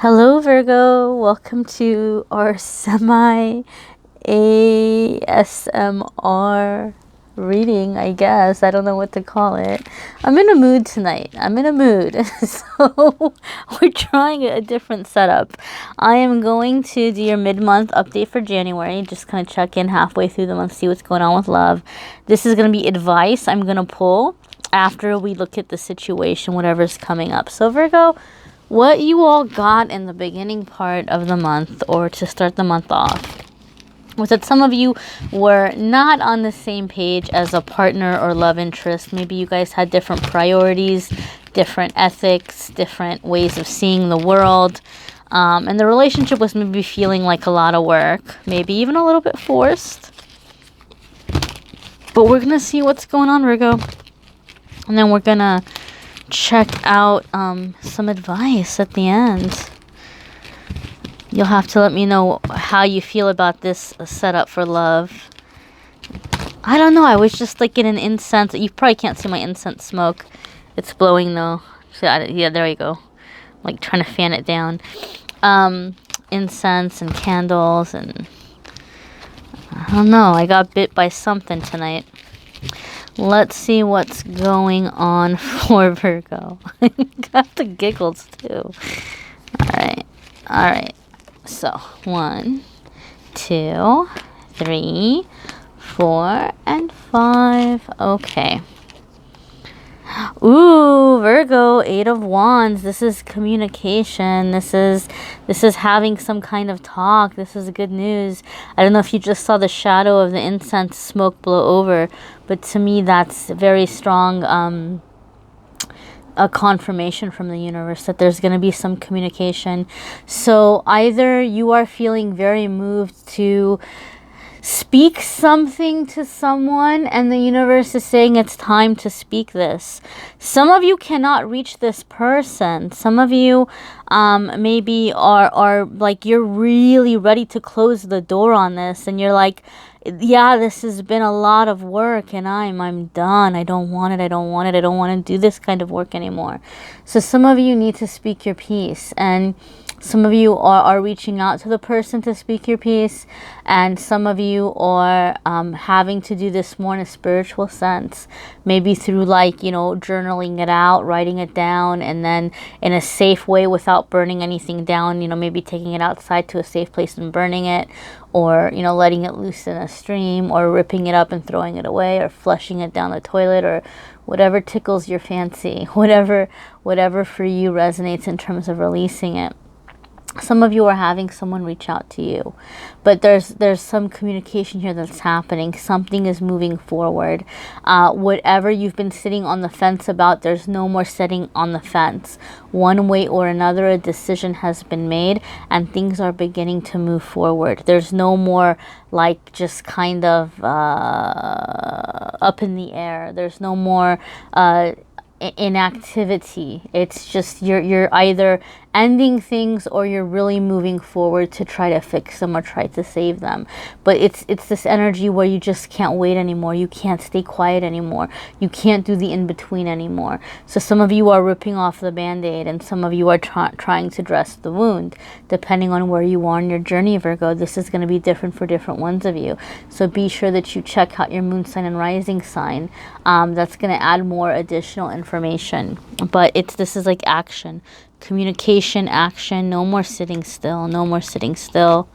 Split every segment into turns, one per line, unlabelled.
Hello, Virgo. Welcome to our semi ASMR reading, I guess. I don't know what to call it. I'm in a mood tonight. I'm in a mood. So we're trying a different setup. I am going to do your mid-month update for January. Just kind of check in halfway through the month, see what's going on with love. This is going to be advice I'm going to pull after we look at the situation, whatever's coming up. So Virgo, what you all got in the beginning part of the month, or to start the month off, was that some of you were not on the same page as a partner or love interest. Maybe you guys had different priorities, different ethics, different ways of seeing the world. And the relationship was maybe feeling like a lot of work, maybe even a little bit forced. But we're going to see what's going on, Virgo. And then we're going to check out some advice at the end. You'll have to let me know how you feel about this setup for love. I don't know. I was just like in an incense. You probably can't see my incense smoke. It's blowing though. So yeah, there you go. I'm like trying to fan it down. Incense and candles and I don't know. I got bit by something tonight. Let's see what's going on for Virgo. Got the giggles too. All right. So 1, 2, 3, 4, and 5. Okay. Ooh, Virgo, 8 of Wands. This is communication. This is having some kind of talk. This is good news. I don't know if you just saw the shadow of the incense smoke blow over, but to me that's very strong a confirmation from the universe that there's going to be some communication. So either you are feeling very moved to speak something to someone and the universe is saying it's time to speak this. Some of you cannot reach this person. Some of you maybe are like you're really ready to close the door on this and you're like, yeah, this has been a lot of work and I'm done. I don't want it. I don't want to do this kind of work anymore. So some of you need to speak your piece, and some of you are reaching out to the person to speak your piece, and some of you are having to do this more in a spiritual sense, maybe through journaling it out, writing it down, and then in a safe way without burning anything down, maybe taking it outside to a safe place and burning it, or letting it loose in a stream, or ripping it up and throwing it away, or flushing it down the toilet, or whatever tickles your fancy, whatever for you resonates in terms of releasing it. Some of you are having someone reach out to you, but there's some communication here that's happening. Something is moving forward. Whatever you've been sitting on the fence about, there's no more sitting on the fence. One way or another, a decision has been made and things are beginning to move forward. There's no more like just kind of up in the air. There's no more inactivity. It's just you're either ending things or you're really moving forward to try to fix them or try to save them. But it's this energy where you just can't wait anymore. You can't stay quiet anymore. You can't do the in-between anymore. So some of you are ripping off the band-aid and some of you are trying to dress the wound. Depending on where you are in your journey, Virgo, this is going to be different for different ones of you. So be sure that you check out your moon sign and rising sign. That's going to add more additional information. But this is like action. Communication, action, no more sitting still, no more sitting still.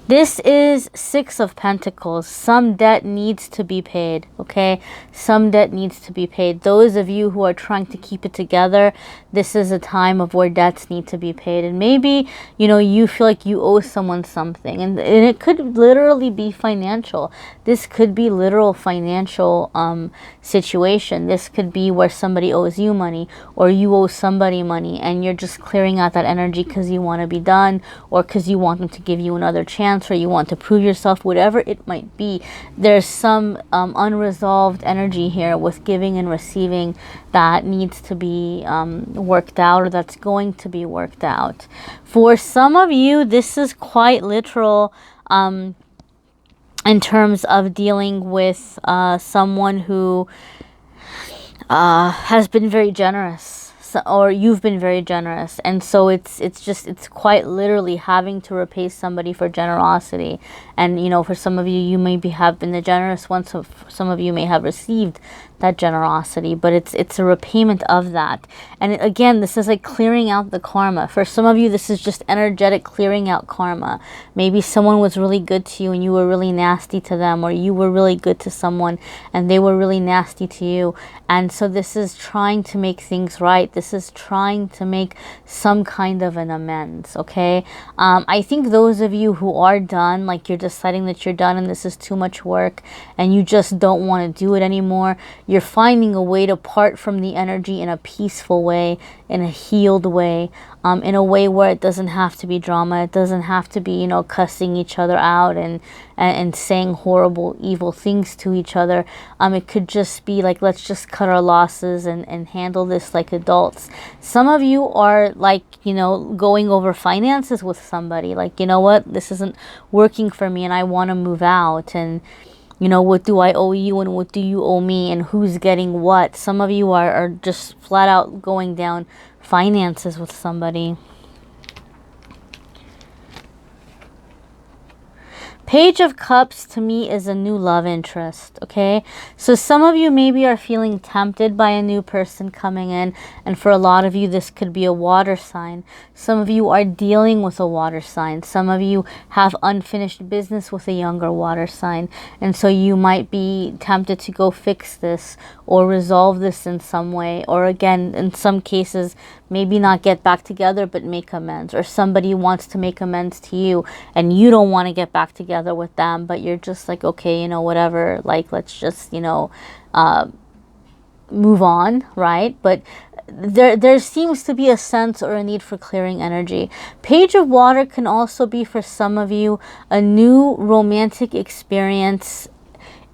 This is 6 of Pentacles. Some debt needs to be paid, okay? Some debt needs to be paid. Those of you who are trying to keep it together, this is a time of where debts need to be paid. And maybe, you feel like you owe someone something. And it could literally be financial. This could be literal financial situation. This could be where somebody owes you money or you owe somebody money and you're just clearing out that energy because you want to be done or because you want them to give you another chance or you want to prove yourself, whatever it might be. There's some unresolved energy here with giving and receiving that needs to be worked out, or that's going to be worked out. For some of you, this is quite literal in terms of dealing with someone who has been very generous. So, or you've been very generous, and so it's quite literally having to repay somebody for generosity. And you know, for some of you, you maybe have been the generous one, so some of you may have received that generosity, but it's a repayment of that. And again, this is like clearing out the karma. For some of you, this is just energetic clearing out karma. Maybe someone was really good to you and you were really nasty to them, or you were really good to someone and they were really nasty to you. And so this is trying to make things right. This is trying to make some kind of an amends, okay? I think those of you who are done, like you're deciding that you're done and this is too much work and you just don't want to do it anymore, you're finding a way to part from the energy in a peaceful way, in a healed way, in a way where it doesn't have to be drama. It doesn't have to be, you know, cussing each other out and saying horrible, evil things to each other. It could just be like, let's just cut our losses and handle this like adults. Some of you are like, you know, going over finances with somebody. Like, you know what, this isn't working for me and I want to move out. And you know, what do I owe you and what do you owe me and who's getting what? Some of you are just flat out going down finances with somebody. Page of Cups to me is a new love interest, okay? So some of you maybe are feeling tempted by a new person coming in, and for a lot of you, this could be a water sign. Some of you are dealing with a water sign. Some of you have unfinished business with a younger water sign, and so you might be tempted to go fix this or resolve this in some way, or again, in some cases, maybe not get back together, but make amends. Or somebody wants to make amends to you and you don't want to get back together with them, but you're just like, okay, you know, whatever, like, let's just, you know, move on, right? But there seems to be a sense or a need for clearing energy. Page of Water can also be, for some of you, a new romantic experience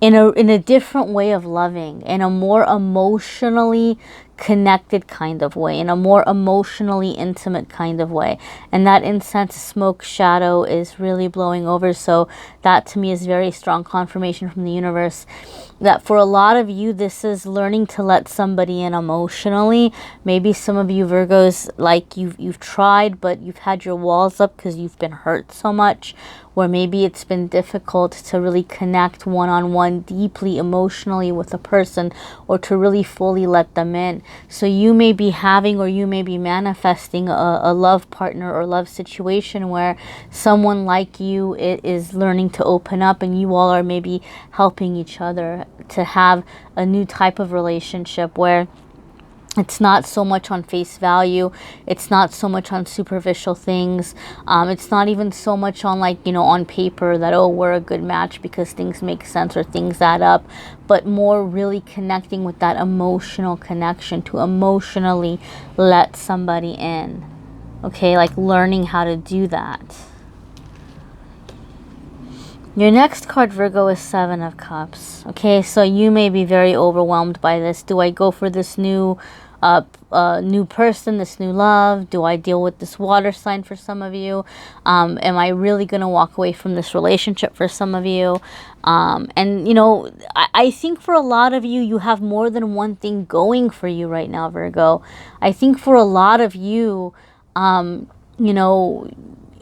in a different way of loving, in a more emotionally connected kind of way, in a more emotionally intimate kind of way. And that incense smoke shadow is really blowing over. So that to me is very strong confirmation from the universe that for a lot of you, this is learning to let somebody in emotionally. Maybe some of you Virgos, like you've tried, but you've had your walls up because you've been hurt so much, where maybe it's been difficult to really connect one-on-one deeply emotionally with a person, or to really fully let them in. So you may be having, or you may be manifesting a love partner or love situation where someone like you is learning to open up, and you all are maybe helping each other to have a new type of relationship where it's not so much on face value. It's not so much on superficial things. It's not even so much on, like, you know, on paper that, oh, we're a good match because things make sense or things add up, but more really connecting with that emotional connection, to emotionally let somebody in. Okay, like learning how to do that. Your next card, Virgo, is Seven of Cups. Okay, so you may be very overwhelmed by this. Do I go for this new person, this new love? Do I deal with this water sign for some of you? Am I really going to walk away from this relationship for some of you? And, you know, I think for a lot of you, you have more than one thing going for you right now, Virgo. I think for a lot of you, you know,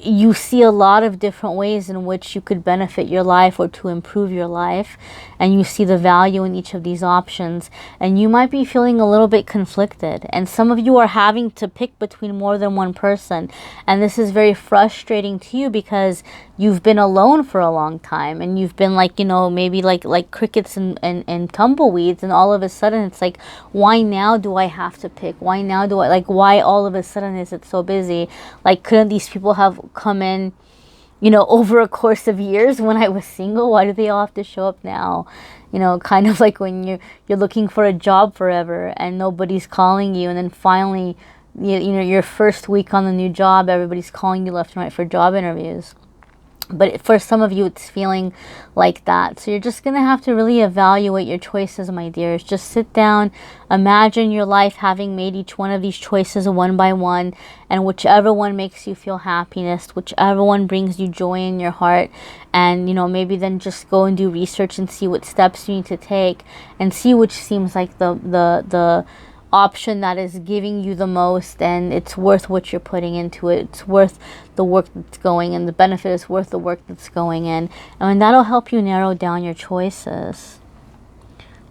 you see a lot of different ways in which you could benefit your life or to improve your life, and you see the value in each of these options, and you might be feeling a little bit conflicted, and some of you are having to pick between more than one person, and this is very frustrating to you because you've been alone for a long time, and you've been like, you know, maybe like crickets and tumbleweeds, and all of a sudden it's like, why now do I have to pick? Why now do I, like, why all of a sudden is it so busy? Like, couldn't these people have come in, you know, over a course of years when I was single? Why do they all have to show up now? You know, kind of like when you're looking for a job forever and nobody's calling you, and then finally, you know, your first week on the new job, everybody's calling you left and right for job interviews. But for some of you, it's feeling like that. So you're just going to have to really evaluate your choices, my dears. Just sit down, imagine your life having made each one of these choices one by one, and whichever one makes you feel happiness, whichever one brings you joy in your heart, and, you know, maybe then just go and do research and see what steps you need to take, and see which seems like the option that is giving you the most, and it's worth what you're putting into it. It's worth the work that's going in. The benefit is worth the work that's going in. And that'll help you narrow down your choices.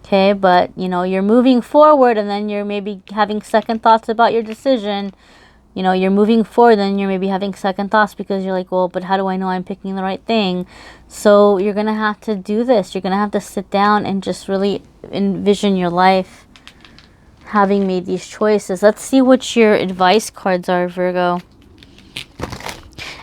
Okay, but you know, you're moving forward, and then you're maybe having second thoughts about your decision. You know, you're moving forward, and you're maybe having second thoughts because you're like, well, but how do I know I'm picking the right thing? So you're going to have to do this. You're going to have to sit down and just really envision your life having made these choices. Let's see what your advice cards are, Virgo.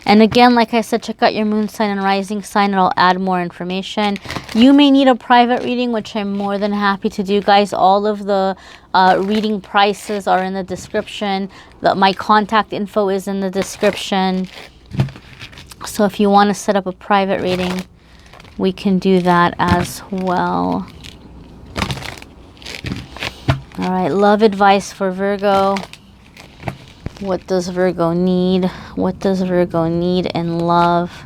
And again, like I said, check out your moon sign and rising sign, and I'll add more information. You may need a private reading, which I'm more than happy to do, guys. All of the reading prices are in the description. My contact info is in the description. So if you want to set up a private reading, we can do that as well. All right, love advice for Virgo. What does Virgo need? What does Virgo need in love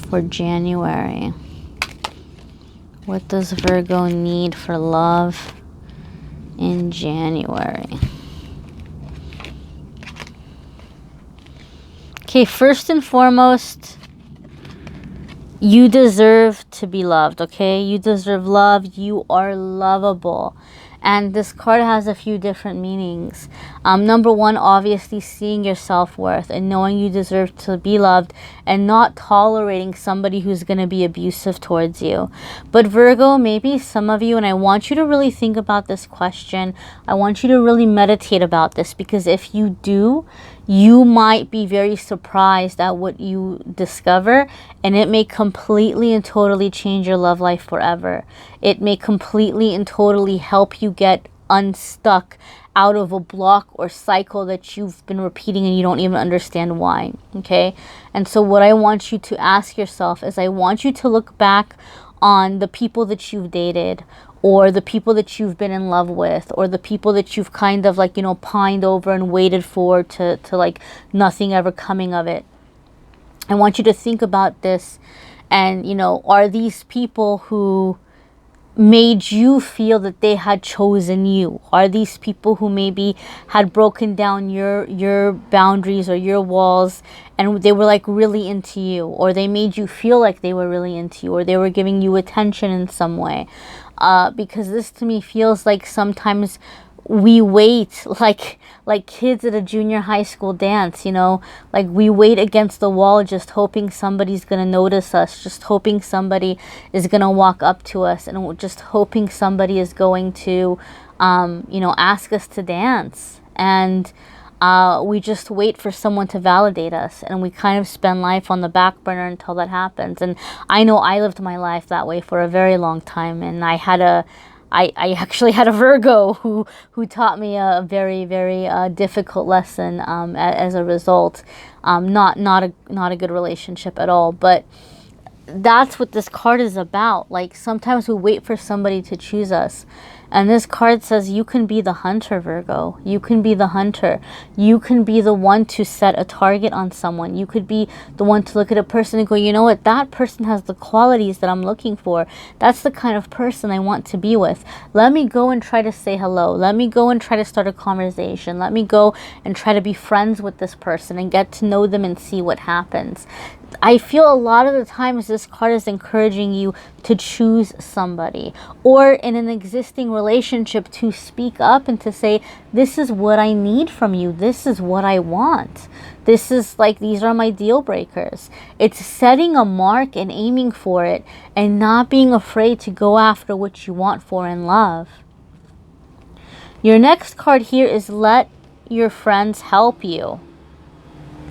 for January? What does Virgo need for love in January? Okay, first and foremost, you deserve to be loved, okay? You deserve love. You are lovable. And this card has a few different meanings. Number one, obviously seeing your self-worth and knowing you deserve to be loved and not tolerating somebody who's going to be abusive towards you. But Virgo, maybe some of you, and I want you to really think about this question. I want you to really meditate about this, because if you do, you might be very surprised at what you discover, and it may completely and totally change your love life forever. It may completely and totally help you get unstuck out of a block or cycle that you've been repeating and you don't even understand why. Okay? And so what I want you to ask yourself is, I want you to look back on the people that you've dated, or the people that you've been in love with, or the people that you've kind of like, you know, pined over and waited for to like nothing ever coming of it. I want you to think about this, and, you know, are these people who made you feel that they had chosen you? Are these people who maybe had broken down your boundaries or your walls, and they were like really into you, or they made you feel like they were really into you, or they were giving you attention in some way? Because this to me feels like sometimes we wait like kids at a junior high school dance, you know, like we wait against the wall just hoping somebody's going to notice us, just hoping somebody is going to walk up to us, and just hoping somebody is going to, you know, ask us to dance. And we just wait for someone to validate us, and we kind of spend life on the back burner until that happens. And I know I lived my life that way for a very long time, and I actually had a Virgo who taught me a very, very difficult lesson as a result. Not a good relationship at all. But that's what this card is about. Like, sometimes we wait for somebody to choose us. And this card says you can be the hunter, Virgo. You can be the hunter. You can be the one to set a target on someone. You could be the one to look at a person and go, you know what, that person has the qualities that I'm looking for. That's the kind of person I want to be with. Let me go and try to say hello. Let me go and try to start a conversation. Let me go and try to be friends with this person and get to know them and see what happens. I feel a lot of the times this card is encouraging you to choose somebody, or in an existing relationship to speak up and to say, this is what I need from you. This is what I want. This is like, these are my deal breakers. It's setting a mark and aiming for it, and not being afraid to go after what you want for in love. Your next card here is let your friends help you.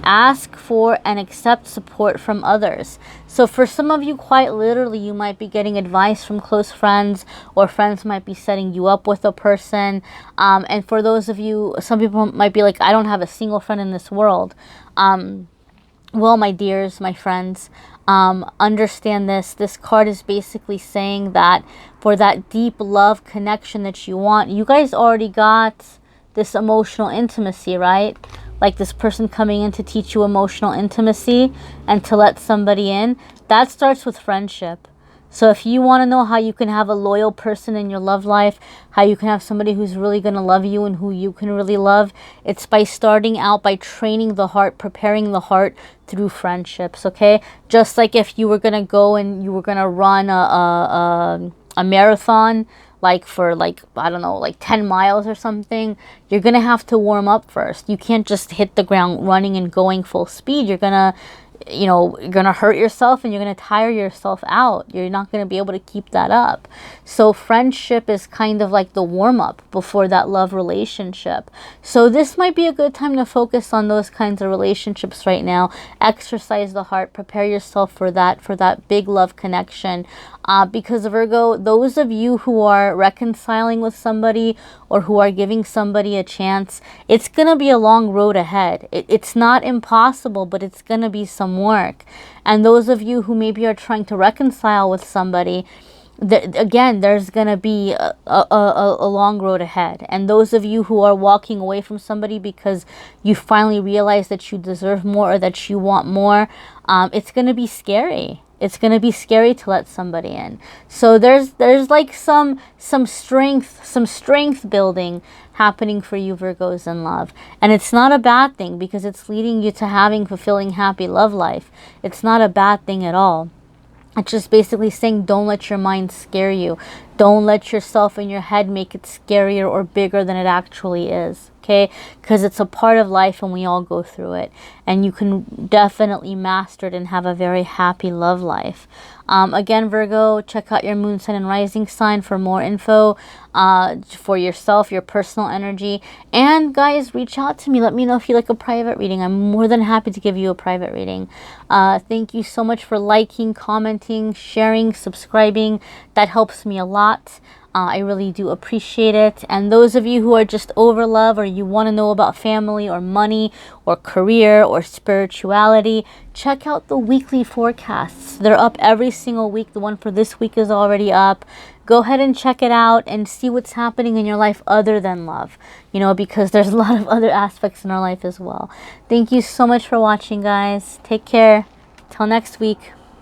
Ask for and accept support from others. So for some of you, quite literally, you might be getting advice from close friends, or friends might be setting you up with a person. And for those of you, some people might be like, I don't have a single friend in this world. Well, my dears, my friends, understand this. This card is basically saying that for that deep love connection that you want, you guys already got this emotional intimacy, right? Like this person coming in to teach you emotional intimacy and to let somebody in. That starts with friendship. So if you want to know how you can have a loyal person in your love life, how you can have somebody who's really going to love you and who you can really love, it's by starting out by training the heart, preparing the heart through friendships, okay? Just like if you were going to go and you were going to run a marathon, like for like, I don't know, like 10 miles or something, you're going to have to warm up first. You can't just hit the ground running and going full speed. You're going to, you know, you're going to hurt yourself and you're going to tire yourself out. You're not going to be able to keep that up. So friendship is kind of like the warm up before that love relationship. So this might be a good time to focus on those kinds of relationships right now. Exercise the heart, prepare yourself for that big love connection. Because Virgo, those of you who are reconciling with somebody or who are giving somebody a chance, it's going to be a long road ahead. It's not impossible, but it's going to be some work. And those of you who maybe are trying to reconcile with somebody, again, there's going to be a long road ahead. And those of you who are walking away from somebody because you finally realize that you deserve more or that you want more, it's going to be scary. It's going to be scary to let somebody in. So there's like some strength building happening for you Virgos in love. And it's not a bad thing because it's leading you to having fulfilling, happy love life. It's not a bad thing at all. It's just basically saying don't let your mind scare you. Don't let yourself in your head make it scarier or bigger than it actually is. Okay? Because it's a part of life and we all go through it. And you can definitely master it and have a very happy love life. Again, Virgo, check out your moon, sun, and rising sign for more info for yourself, your personal energy. And guys, reach out to me. Let me know if you like a private reading. I'm more than happy to give you a private reading. Thank you so much for liking, commenting, sharing, subscribing. That helps me a lot. I really do appreciate it. And those of you who are just over love or you want to know about family or money or career or spirituality, check out the weekly forecasts. They're up every single week. The one for this week is already up. Go ahead and check it out and see what's happening in your life other than love, you know, because there's a lot of other aspects in our life as well. Thank you so much for watching, guys. Take care. Till next week.